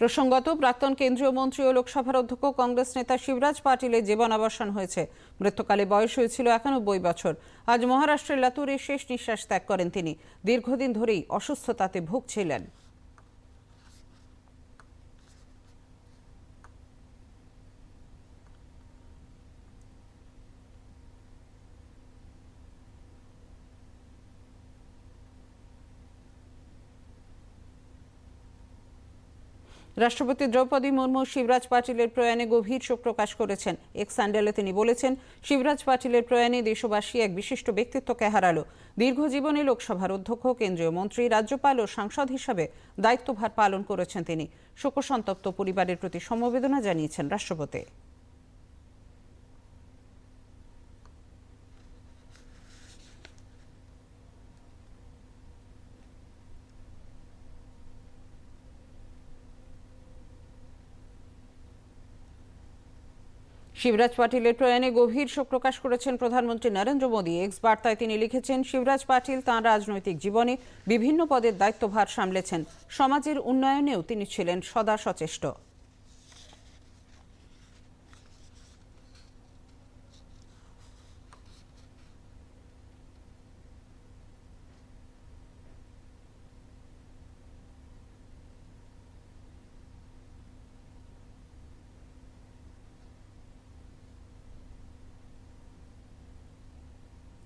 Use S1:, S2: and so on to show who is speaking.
S1: প্রসঙ্গত প্রাক্তন কেন্দ্রীয় মন্ত্রী ও লোকসভার অধ্যক্ষ কংগ্রেস নেতা শিবরাজ পাটিলের জীবনাবসান হয়েছে। মৃত্যুকালে বয়স হয়েছিল ৯১ বছর। আজ মহারাষ্ট্রের লাতুরে শেষ নিঃশ্বাস ত্যাগ করেন তিনি। দীর্ঘদিন ধরেই অসুস্থতাতে ভুগছিলেন। রাষ্ট্রপতি দ্রৌপদী মুর্মু শিবরাজ পাটিলের প্রয়াণে গভীর শোক প্রকাশ করেছেন। এক্স হ্যান্ডেলে তিনি বলেছেন, শিবরাজ পাটিলের প্রয়াণে দেশবাসী এক বিশিষ্ট ব্যক্তিত্বকে হারালো। দীর্ঘজীবনে লোকসভার অধ্যক্ষ, কেন্দ্রীয় মন্ত্রী, রাজ্যপাল ও সাংসদ হিসাবে দায়িত্বভার পালন করেছেন তিনি। শোকসন্তপ্ত পরিবারের প্রতি সমবেদনা জানিয়েছেন রাষ্ট্রপতি। শিবরাজ পাটিলের প্রয়াণে গভীর শোক প্রকাশ করেছেন প্রধানমন্ত্রী নরেন্দ্র মোদী। এক্স বার্তায় তিনি লিখেছেন, শিবরাজ পাটিল তাঁর রাজনৈতিক জীবনে বিভিন্ন পদের দায়িত্বভার সামলেছেন। সমাজের উন্নয়নেও তিনি ছিলেন সদা সচেষ্ট।